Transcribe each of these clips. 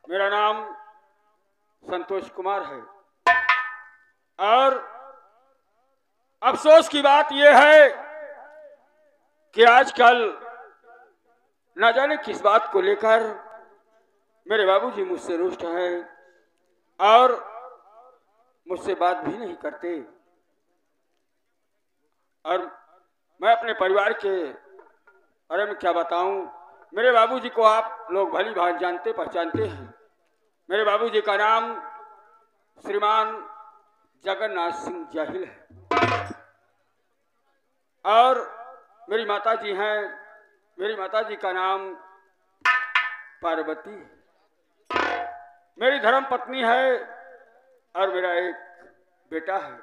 मेरा नाम संतोष कुमार है और अफसोस की बात यह है कि आजकल न जाने किस बात को लेकर मेरे बाबूजी मुझसे रुष्ट हैं और मुझसे बात भी नहीं करते। और मैं अपने परिवार के बारे में क्या बताऊं। मेरे बाबूजी को आप लोग भली भांति जानते पहचानते हैं। मेरे बाबूजी का नाम श्रीमान जगन्नाथ सिंह जाहिल है और मेरी माताजी हैं। मेरी माताजी का नाम पार्वती है। मेरी धर्म पत्नी है और मेरा एक बेटा है।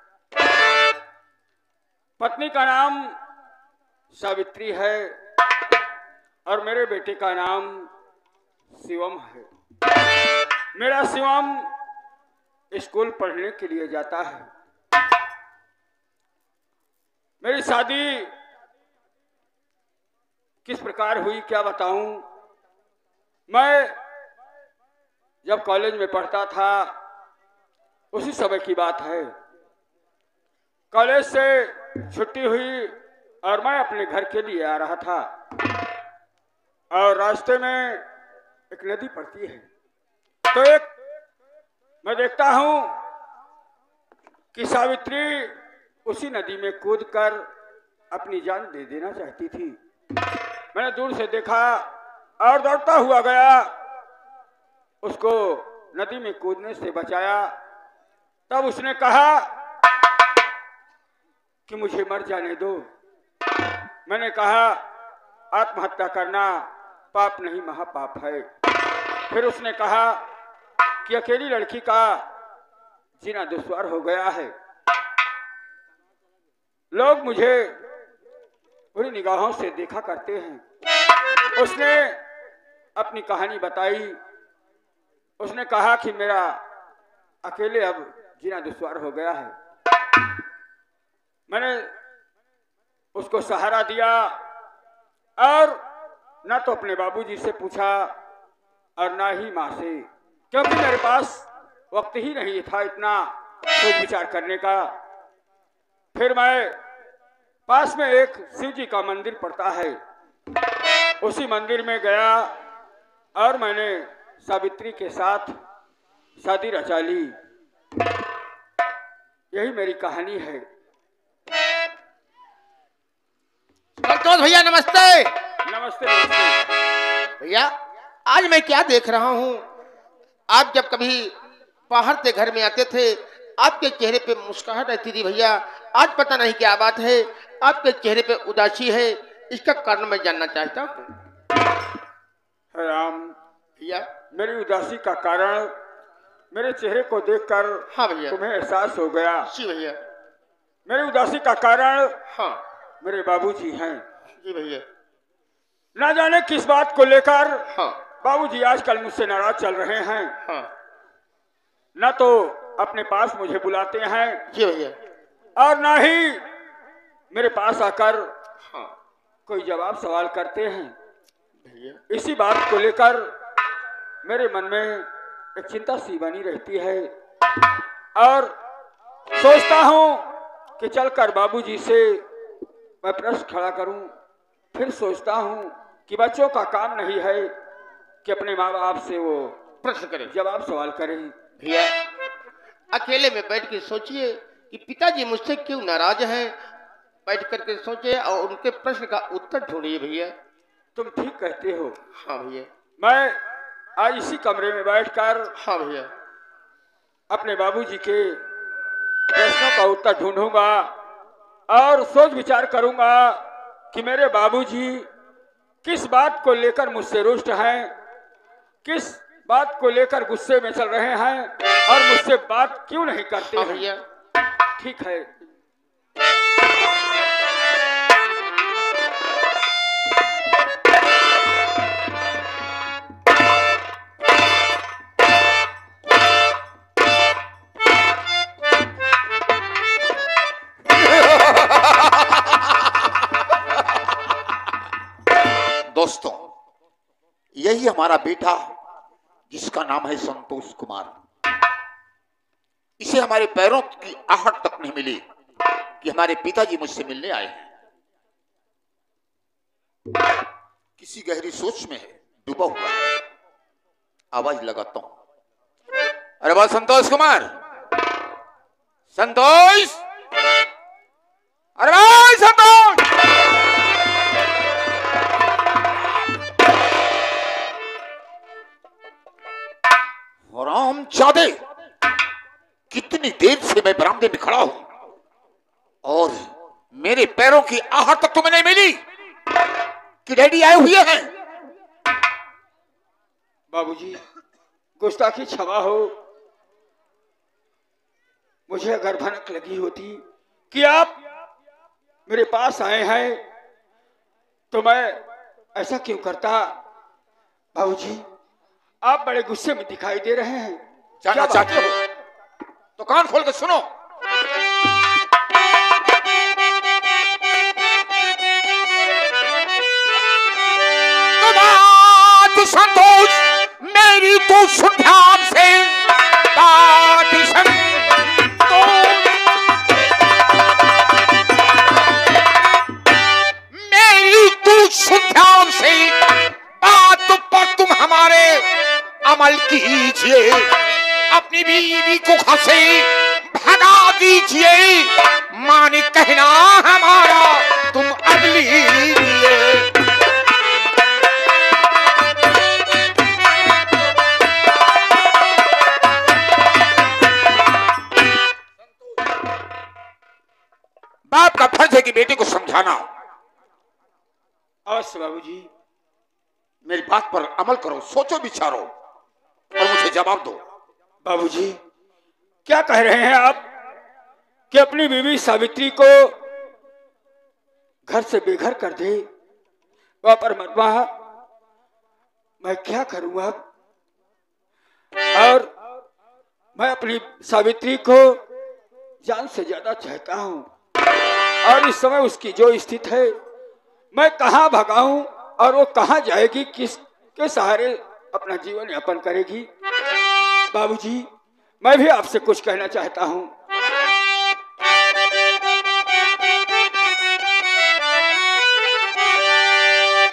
पत्नी का नाम सावित्री है और मेरे बेटे का नाम शिवम है। मेरा शिवम स्कूल पढ़ने के लिए जाता है। मेरी शादी किस प्रकार हुई क्या बताऊं। मैं जब कॉलेज में पढ़ता था उसी समय की बात है। कॉलेज से छुट्टी हुई और मैं अपने घर के लिए आ रहा था और रास्ते में एक नदी पड़ती है तो मैं देखता हूं कि सावित्री उसी नदी में कूदकर अपनी जान दे देना चाहती थी। मैंने दूर से देखा और दौड़ता हुआ गया, उसको नदी में कूदने से बचाया। तब उसने कहा कि मुझे मर जाने दो। मैंने कहा आत्महत्या करना पाप नहीं महापाप है। फिर उसने कहा कि अकेली लड़की का जीना दुश्वार हो गया है। लोग मुझे बुरी निगाहों से देखा करते हैं। उसने अपनी कहानी बताई। उसने कहा कि मेरा अकेले अब जीना दुश्वार हो गया है। मैंने उसको सहारा दिया और न तो अपने बाबूजी से पूछा और ना ही माँ से, क्योंकि मेरे पास वक्त ही नहीं था इतना सोच विचार करने का। फिर मैं पास में एक शिव जी का मंदिर पड़ता है, उसी मंदिर में गया और मैंने सावित्री के साथ शादी रचा ली। यही मेरी कहानी है। संतोष भैया नमस्ते। नमस्ते नमस्ते भैया, आज मैं क्या देख रहा हूँ, आप जब कभी बाहर से घर में आते थे आपके चेहरे पे मुस्कुराहट रहती थी। भैया आज पता नहीं क्या बात है, आपके चेहरे पे उदासी है, इसका कारण मैं जानना चाहता हूँ। राम भैया, मेरी उदासी का कारण मेरे चेहरे को देखकर हाँ भैया, तुम्हें एहसास हो गया। जी भैया। मेरी उदासी का कारण हाँ मेरे बाबूजी हैं। जी भैया। ना जाने किस बात को लेकर हाँ बाबूजी आजकल मुझसे नाराज चल रहे हैं। हाँ ना तो अपने पास मुझे बुलाते हैं जी भैया, और ना ही मेरे पास आकर हाँ कोई जवाब सवाल करते हैं। भैया। इसी बात को लेकर मेरे मन में एक चिंता सी बनी रहती है और सोचता हूँ कि चलकर बाबूजी से मैं प्रश्न खड़ा करूँ। फिर सोचता हूँ कि बच्चों का काम नहीं है कि अपने माँ बाप से वो प्रश्न करें, जवाब सवाल करें। भैया अकेले में बैठ के सोचिए कि पिताजी मुझसे क्यों नाराज हैं। बैठ करके सोचिए और उनके प्रश्न का उत्तर ढूंढिए। भैया तुम ठीक कहते हो। हाँ भैया। मैं आज इसी कमरे में बैठकर हाँ भैया, अपने बाबूजी के प्रश्नों का उत्तर ढूंढूंगा और सोच विचार करूंगा कि मेरे बाबूजी किस बात को लेकर मुझसे रुष्ट हैं, किस बात को लेकर गुस्से में चल रहे हैं और मुझसे बात क्यों नहीं करते हाँ हैं। भैया। ठीक है। दोस्तों, यही हमारा बेटा जिसका नाम है संतोष कुमार, इसे हमारे पैरों की आहट तक नहीं मिली कि हमारे पिताजी मुझसे मिलने आए हैं। किसी गहरी सोच में है, डूबा हुआ है। आवाज लगाता हूं, अरे बात संतोष कुमार, संतोष, अरे भाई संतोष। रामजादे, कितनी देर से मैं बरामदे में खड़ा हूं और मेरे पैरों की आहट तक तुम्हें नहीं मिली कि डैडी आए हुए हैं। बाबूजी, गुस्ताखी क्षमा हो। मुझे अगर भनक लगी होती कि आप मेरे पास आए हैं तो मैं ऐसा क्यों करता। बाबूजी, आप बड़े गुस्से में दिखाई दे रहे हैं। जानना चाहते हो तो कान खोल के सुनो। तो संतोष, मेरी तो सुन ध्यान से बात सुन। मेरी तो सुन ध्यान से बात पर तुम हमारे अमल कीजिए। अपनी बीवी को घर से भगा दीजिए। माने कहना हमारा तुम अब लीजिए। बाप का फर्ज है कि बेटे को समझाना। अवश्य बाबूजी। मेरी बात पर अमल करो, सोचो विचारो और मुझे जवाब दो। बाबूजी, क्या कह रहे हैं आप कि अपनी बीवी सावित्री को घर से बेघर कर दे? वह परमात्मा, मैं क्या करूं अब? और मैं अपनी सावित्री को जान से ज्यादा चाहता हूं और इस समय उसकी जो स्थिति है, मैं कहां भगाऊं और वो कहां जाएगी, किसके सहारे अपना जीवन यापन करेगी? बाबूजी, मैं भी आपसे कुछ कहना चाहता हूं।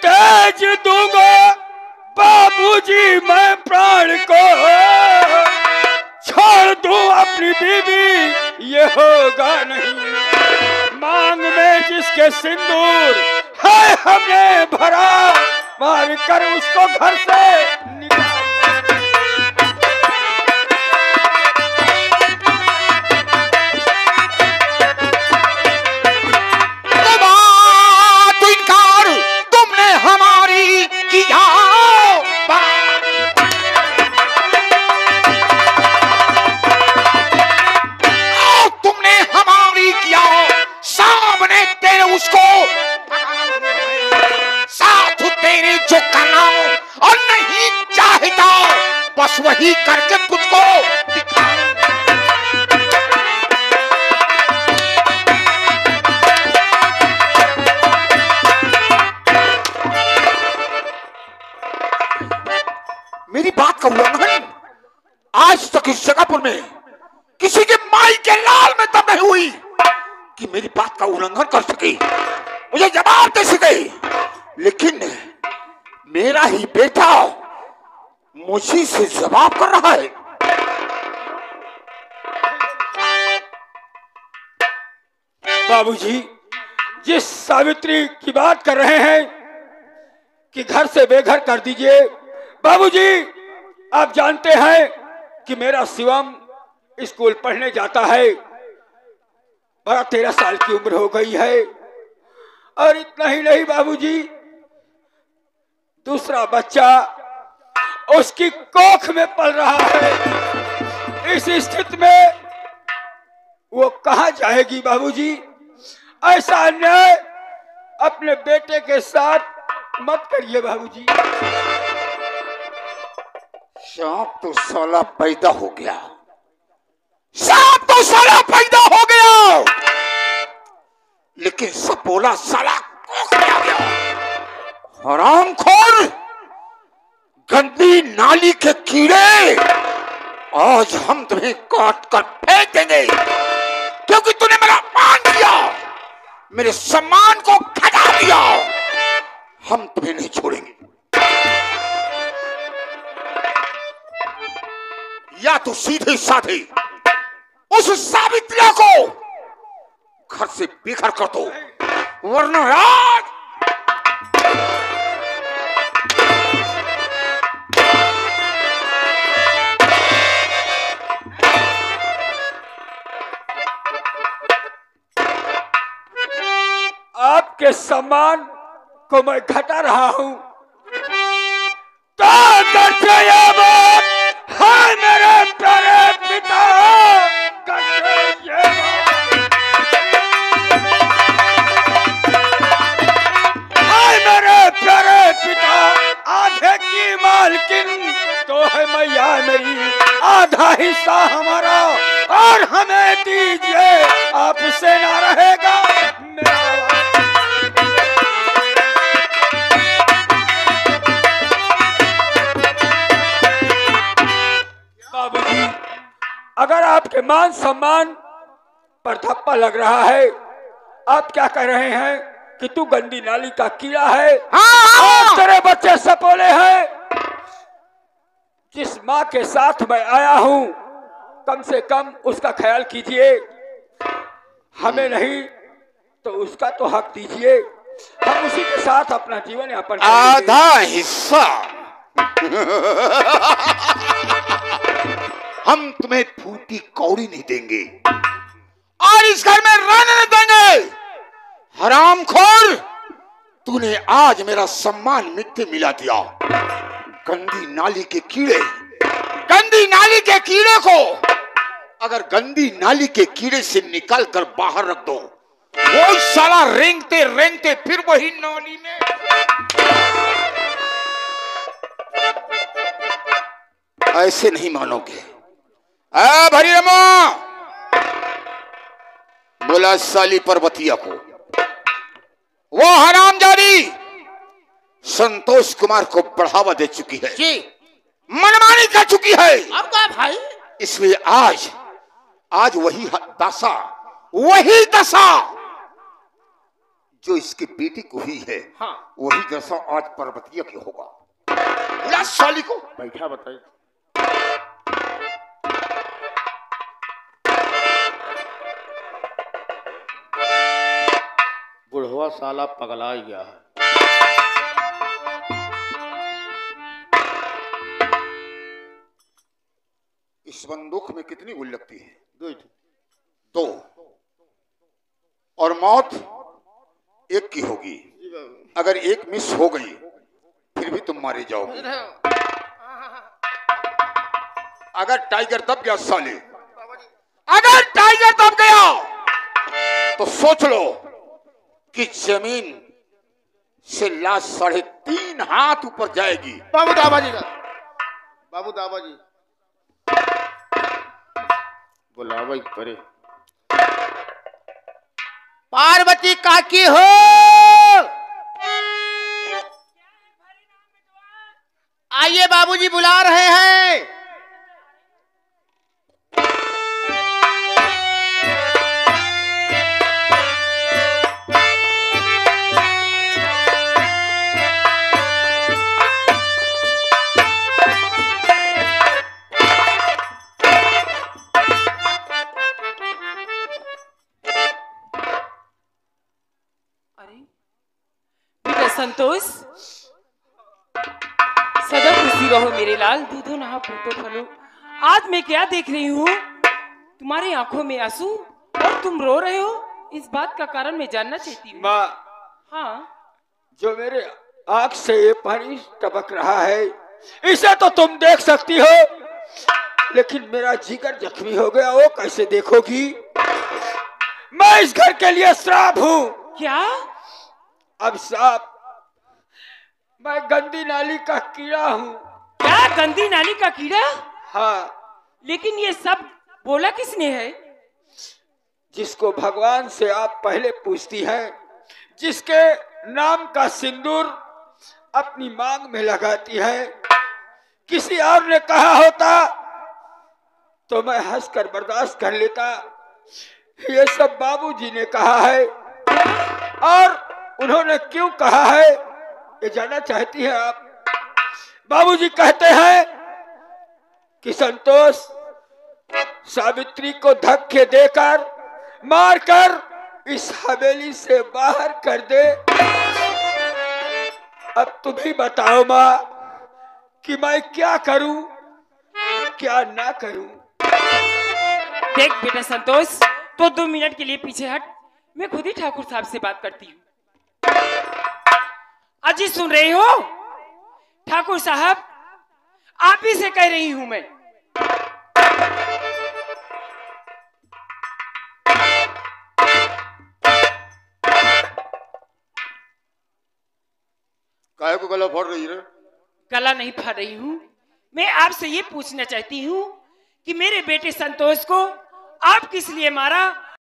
तेज दूंगा बाबूजी मैं प्राण को, छोड़ दूं अपनी बीवी ये होगा नहीं। मांग में जिसके सिंदूर है हमने भरा, मार कर उसको घर से निकाल। तो इनकार तुमने हमारी किया, तुमने हमारी किया। सामने तेरे उसको साथ तेरे जो करना और नहीं चाहता बस वही करके तुझको दिखा। मेरी बात का उल्लंघन आज तक इस जगहपुर में किसी के माई के लाल में तब नहीं हुई कि मेरी बात का उल्लंघन कर सके, मुझे जवाब दे सके। लेकिन मेरा ही बेटा मुझी से जवाब कर रहा है। बाबूजी, जिस सावित्री की बात कर रहे हैं कि घर से बेघर कर दीजिए, बाबूजी आप जानते हैं कि मेरा शिवम स्कूल पढ़ने जाता है। 12-13 साल की उम्र हो गई है और इतना ही नहीं बाबूजी, दूसरा बच्चा उसकी कोख में पल रहा है। इस स्थिति में वो कहां जाएगी बाबूजी? ऐसा अन्याय अपने बेटे के साथ मत करिए बाबूजी। सांप तो साला पैदा हो गया, सांप तो साला पैदा हो गया, लेकिन सपोला साला कोख में आ गया। हरामखोर, गंदी नाली के कीड़े, आज हम तुम्हें काट कर फेंक देंगे, क्योंकि तूने मेरा अपमान किया, मेरे सम्मान को घटा दिया। हम तुम्हें नहीं छोड़ेंगे। या तो सीधे साधे उस सावित्री को घर से बेघर कर दो, वरना आज आपके सम्मान को मैं घटा रहा हूं, तो करके ये बात है मेरे प्यारे पिता, करके ये है मेरे प्यारे पिता। आधे की मालकिन तो है मैया मेरी, आधा हिस्सा हमारा, और हमें दीजिए, आपसे ना रहेगा मेरा। बाबूजी, अगर आपके मान सम्मान पर धप्पा लग रहा है, आप क्या कह रहे हैं कि तू गंदी नाली का कीड़ा है, और तेरे बच्चे सपोले हैं। जिस माँ के साथ मैं आया हूं, कम से कम उसका ख्याल कीजिए, हमें नहीं तो उसका तो हक दीजिए, हम उसी के साथ अपना जीवन यापन करेंगे। आधा हिस्सा हम तुम्हें फूटी कौड़ी नहीं देंगे, और इस घर में रहने नहीं देंगे। हरामखोर, तूने आज मेरा सम्मान मिट्टी मिला दिया। गंदी नाली के कीड़े, गंदी नाली के कीड़े को अगर गंदी नाली के कीड़े से निकाल कर बाहर रख दो, वो साला रेंगते रेंगते फिर वही नाली में। ऐसे नहीं मानोगे। भरी रमा, बोला साली पर्वतिया को, वो हरामजादी संतोष कुमार को बढ़ावा दे चुकी है जी, मनमानी कर चुकी है। अब क्या भाई? इसलिए आज वही दशा जो इसकी बेटी को हुई है, हाँ, वही दशा आज पर्वतिया की होगा। बोला साली को, बैठा बताइए। बुढ़वा साला पगला गया है। इस बंदूक में कितनी गोली लगती है? दो। और मौत एक की होगी। अगर एक मिस हो गई फिर भी तुम मारे जाओगे। अगर टाइगर दब गया साले, अगर टाइगर दब गया तो सोच लो कि जमीन से लाश 3.5 हाथ ऊपर जाएगी। बाबू दाबाजी का, बाबू दाबाजी बुलावा करे। पार्वती काकी हो, आइए बाबूजी बुला रहे हैं। संतोष, सदा खुशी रहो मेरे लाल, दूधो नहा फूटो फलो। आज मैं क्या देख रही हूँ, तुम्हारी आंखों में आंसू और तुम रो रहे हो। इस बात का कारण मैं जानना चाहती हूँ। माँ, हाँ, जो मेरे आंख से ये पानी टपक रहा है, इसे तो तुम देख सकती हो, लेकिन मेरा जिगर जख्मी हो गया, वो कैसे देखोगी? मैं इस घर के लिए श्राप हूँ। क्या? अब साहब, मैं गंदी नाली का कीड़ा हूँ। क्या गंदी नाली का कीड़ा? हाँ। लेकिन ये सब बोला किसने है? जिसको भगवान से आप पहले पूछती हैं, जिसके नाम का सिंदूर अपनी मांग में लगाती है, किसी और ने कहा होता तो मैं हंसकर बर्दाश्त कर लेता। ये सब बाबूजी ने कहा है, और उन्होंने क्यों कहा है ये जानना चाहती हैं आप? बाबूजी कहते हैं कि संतोष सावित्री को धक्के देकर मारकर इस हवेली से बाहर कर दे। अब तुम ही बताओ माँ कि मैं क्या करूं क्या ना करूं। देख बेटा संतोष, तो 2 मिनट के लिए पीछे हट, मैं खुद ही ठाकुर साहब से बात करती हूँ। अजी सुन रहे हो? ठाकुर साहब, आप ही से कह रही हूं मैं। काहे को गला फाड़ रही है? गला नहीं फाड़ रही हूं, मैं आपसे ये पूछना चाहती हूँ कि मेरे बेटे संतोष को आप किस लिए मारा